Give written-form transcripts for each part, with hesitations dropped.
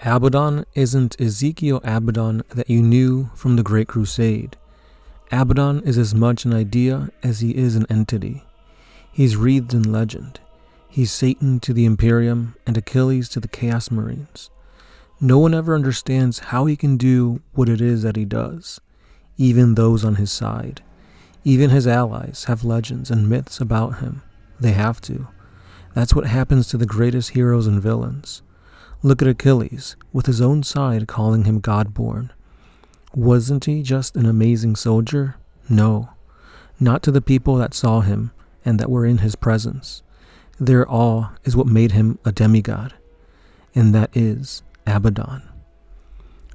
Abaddon isn't Ezekiel Abaddon that you knew from the Great Crusade. Abaddon is as much an idea as he is an entity. He's wreathed in legend. He's Satan to the Imperium and Achilles to the Chaos Marines. No one ever understands how he can do what it is that he does, even those on his side. Even his allies have legends and myths about him. They have to. That's what happens to the greatest heroes and villains. Look at Achilles, with his own side calling him God-born. Wasn't he just an amazing soldier? No, not to the people that saw him and that were in his presence. Their awe is what made him a demigod, and that is Abaddon.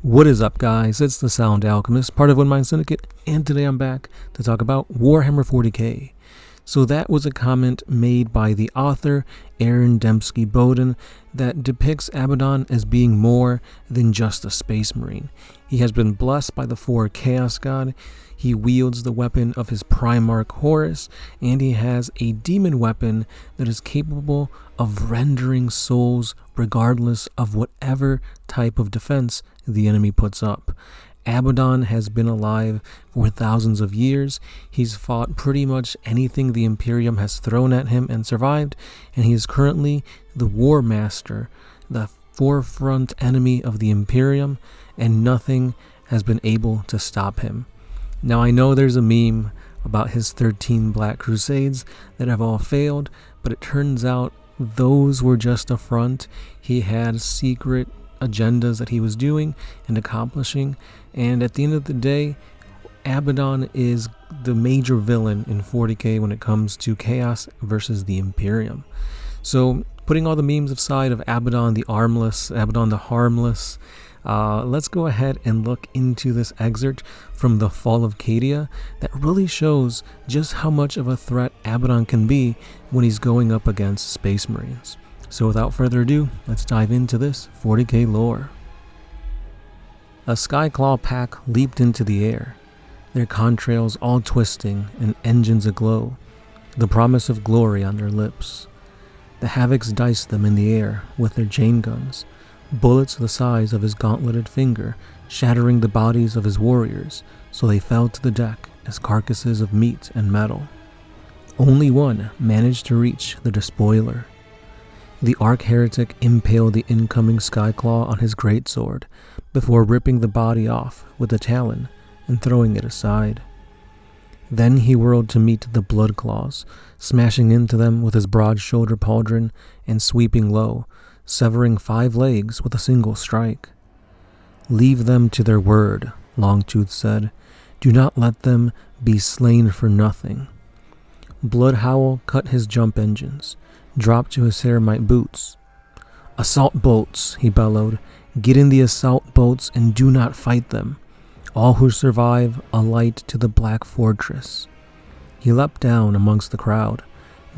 What is up, guys? It's the Sound Alchemist, part of One Mind Syndicate, and today I'm back to talk about Warhammer 40K. So that was a comment made by the author, Aaron Dembski Bowden, that depicts Abaddon as being more than just a space marine. He has been blessed by the 4 Chaos God, he wields the weapon of his Primarch Horus, and he has a demon weapon that is capable of rendering souls regardless of whatever type of defense the enemy puts up. Abaddon has been alive for thousands of years. He's fought pretty much anything the Imperium has thrown at him and survived, and he is currently the Warmaster, the forefront enemy of the Imperium, and nothing has been able to stop him. Now, I know there's a meme about his 13 Black Crusades that have all failed, but it turns out those were just a front. He had secret agendas that he was doing and accomplishing, and at the end of the day, Abaddon is the major villain in 40K when it comes to Chaos versus the Imperium. So, putting all the memes aside of Abaddon the armless, Abaddon the harmless, let's go ahead and look into this excerpt from The Fall of Cadia that really shows just how much of a threat Abaddon can be when he's going up against Space Marines. So without further ado, let's dive into this 40K lore. A Skyclaw pack leaped into the air, their contrails all twisting and engines aglow, the promise of glory on their lips. The Havocs diced them in the air with their chain guns, bullets the size of his gauntleted finger shattering the bodies of his warriors so they fell to the deck as carcasses of meat and metal. Only one managed to reach the despoiler. The Arch-Heretic impaled the incoming Skyclaw on his greatsword before ripping the body off with a talon and throwing it aside. Then he whirled to meet the Bloodclaws, smashing into them with his broad shoulder pauldron and sweeping low, severing 5 legs with a single strike. "Leave them to their word," Longtooth said. "Do not let them be slain for nothing." Bloodhowl cut his jump engines, dropped to his ceramite boots. "Assault bolts," he bellowed. "Get in the assault bolts and do not fight them. All who survive alight to the Black Fortress." He leapt down amongst the crowd,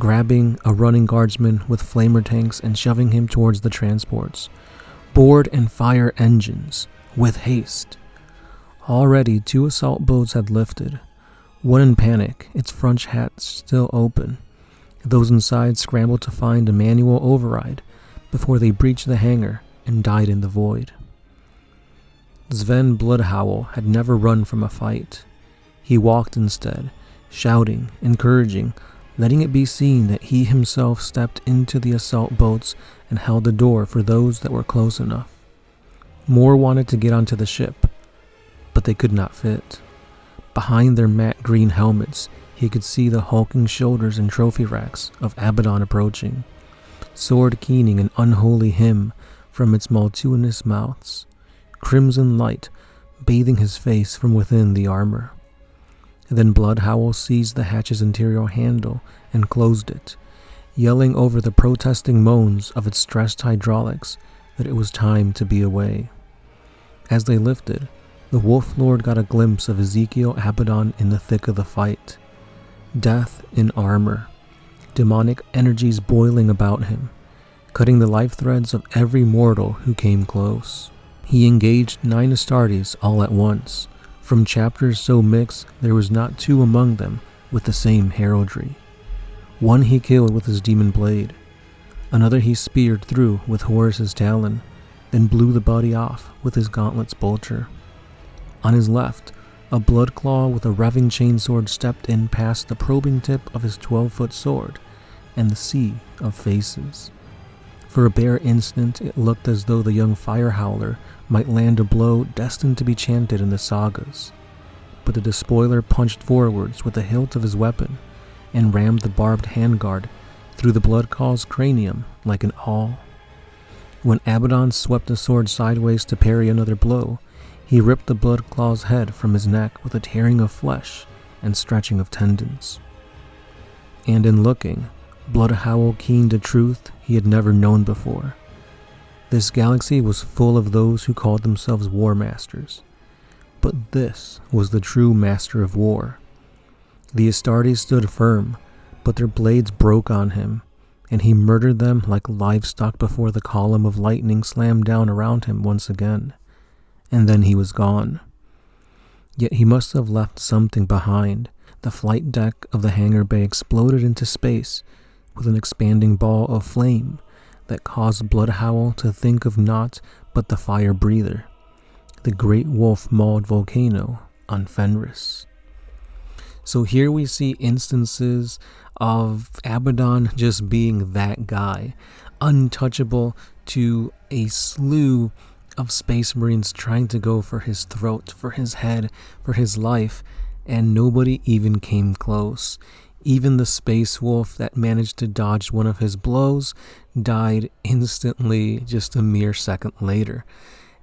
grabbing a running guardsman with flamer tanks and shoving him towards the transports. "Board and fire engines, with haste." Already 2 assault boats had lifted, one in panic, its front hatch still open. Those inside scrambled to find a manual override before they breached the hangar and died in the void. Sven Bloodhowl had never run from a fight. He walked instead, shouting, encouraging, letting it be seen that he himself stepped into the assault boats and held the door for those that were close enough. More wanted to get onto the ship, but they could not fit. Behind their matte green helmets, he could see the hulking shoulders and trophy racks of Abaddon approaching, sword keening an unholy hymn from its multitudinous mouths, crimson light bathing his face from within the armor. Then Bloodhowl seized the hatch's interior handle and closed it, yelling over the protesting moans of its stressed hydraulics that it was time to be away. As they lifted, the Wolf Lord got a glimpse of Ezekiel Abaddon in the thick of the fight. Death in armor, demonic energies boiling about him, cutting the life threads of every mortal who came close. He engaged 9 Astartes all at once, from chapters so mixed there was not 2 among them with the same heraldry. One he killed with his demon blade, another he speared through with Horus's talon, then blew the body off with his gauntlet's bolter. On his left, a blood claw with a revving chainsword stepped in past the probing tip of his 12-foot sword and the sea of faces. For a bare instant, it looked as though the young fire howler might land a blow destined to be chanted in the sagas. But the despoiler punched forwards with the hilt of his weapon and rammed the barbed handguard through the bloodclaw's cranium like an awl. When Abaddon swept the sword sideways to parry another blow, he ripped the bloodclaw's head from his neck with a tearing of flesh and stretching of tendons. And in looking, Bloodhowl keened a truth he had never known before. This galaxy was full of those who called themselves war masters, but this was the true master of war. The Astartes stood firm, but their blades broke on him, and he murdered them like livestock before the column of lightning slammed down around him once again, and then he was gone. Yet he must have left something behind. The flight deck of the hangar bay exploded into space with an expanding ball of flame that caused Bloodhowl to think of naught but the fire breather, the great wolf-mauled volcano on Fenris. So here we see instances of Abaddon just being that guy, untouchable to a slew of space marines trying to go for his throat, for his head, for his life, and nobody even came close. Even the space wolf that managed to dodge one of his blows died instantly just a mere second later.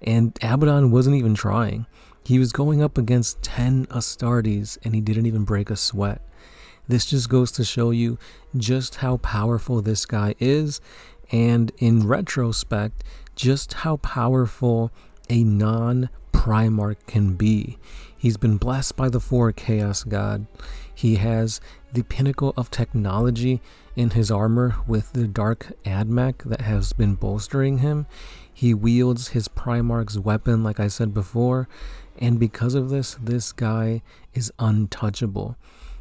And Abaddon wasn't even trying. He was going up against 10 Astartes and he didn't even break a sweat. This just goes to show you just how powerful this guy is, and in retrospect, just how powerful a non-Primarch can be. He's been blessed by the 4 Chaos God. He has the pinnacle of technology in his armor with the Dark Admech that has been bolstering him. He wields his Primarch's weapon, like I said before, and because of this, this guy is untouchable.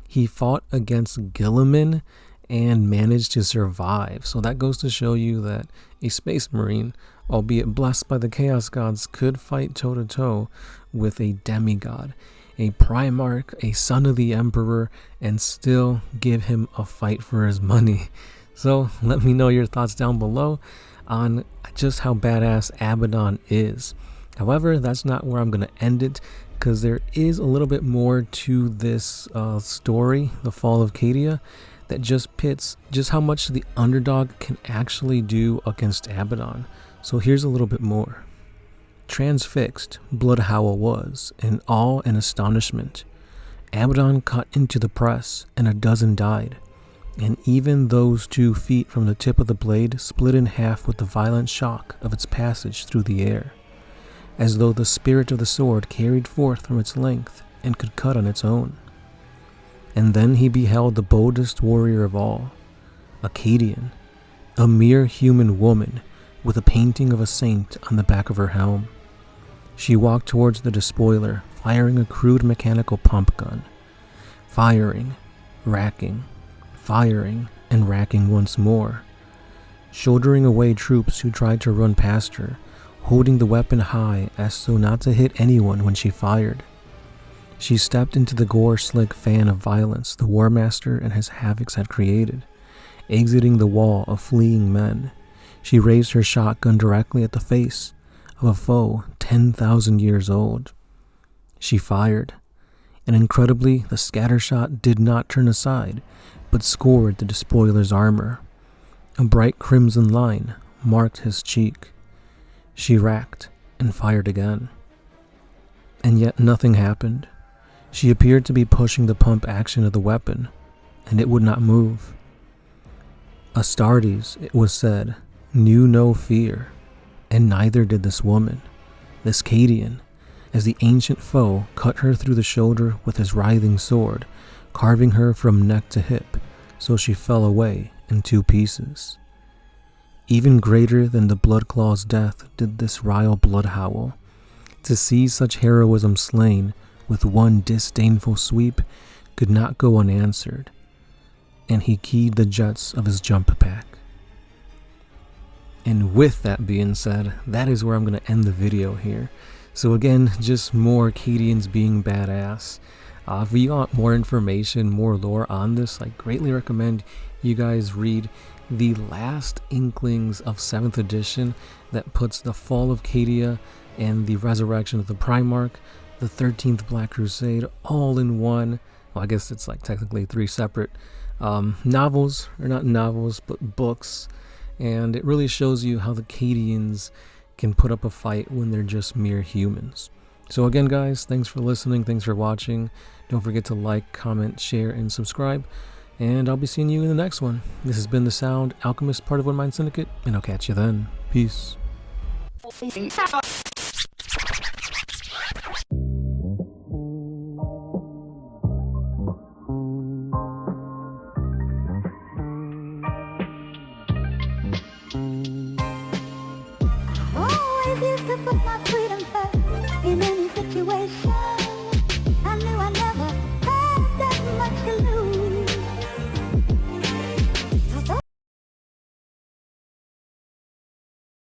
He fought against Guilliman and managed to survive. So that goes to show you that a Space Marine, albeit blessed by the Chaos Gods, could fight toe-to-toe with a demigod, a Primarch, a son of the Emperor, and still give him a fight for his money. So let me know your thoughts down below on just how badass Abaddon is. However, that's not where I'm going to end it, because there is a little bit more to this story, The Fall of Cadia, that just pits just how much the underdog can actually do against Abaddon. So here's a little bit more. Transfixed, Bloodhowl was, in awe and astonishment. Abaddon cut into the press, and a dozen died, and even those 2 feet from the tip of the blade split in half with the violent shock of its passage through the air, as though the spirit of the sword carried forth from its length and could cut on its own. And then he beheld the boldest warrior of all, Acadian, a mere human woman with a painting of a saint on the back of her helm. She walked towards the despoiler, firing a crude mechanical pump gun. Firing, racking, firing, and racking once more. Shouldering away troops who tried to run past her, holding the weapon high as so not to hit anyone when she fired. She stepped into the gore-slick fan of violence the Warmaster and his havocs had created, exiting the wall of fleeing men. She raised her shotgun directly at the face of a foe 10,000 years old. She fired, and incredibly, the scatter shot did not turn aside, but scored the despoiler's armor. A bright crimson line marked his cheek. She racked and fired again. And yet nothing happened. She appeared to be pushing the pump action of the weapon, and it would not move. Astartes, it was said, knew no fear, and neither did this woman, this Cadian, as the ancient foe cut her through the shoulder with his writhing sword, carving her from neck to hip, so she fell away in 2 pieces. Even greater than the Bloodclaw's death did this rile Bloodhowl. To see such heroism slain with one disdainful sweep could not go unanswered, and he keyed the jets of his jump pack. And with that being said, that is where I'm going to end the video here. So again, just more Acadians being badass. If you want more information, more lore on this, I greatly recommend you guys read the last inklings of 7th edition that puts the fall of Cadia and the resurrection of the Primarch, the 13th Black Crusade, all in one. Well, I guess it's like technically 3 separate novels, or not novels, but books. And it really shows you how the Cadians can put up a fight when they're just mere humans. So again, guys, thanks for listening, thanks for watching. Don't forget to like, comment, share, and subscribe. And I'll be seeing you in the next one. This has been The Sound Alchemist, part of One Mind Syndicate, and I'll catch you then. Peace. Always used to put my freedom first in any situation.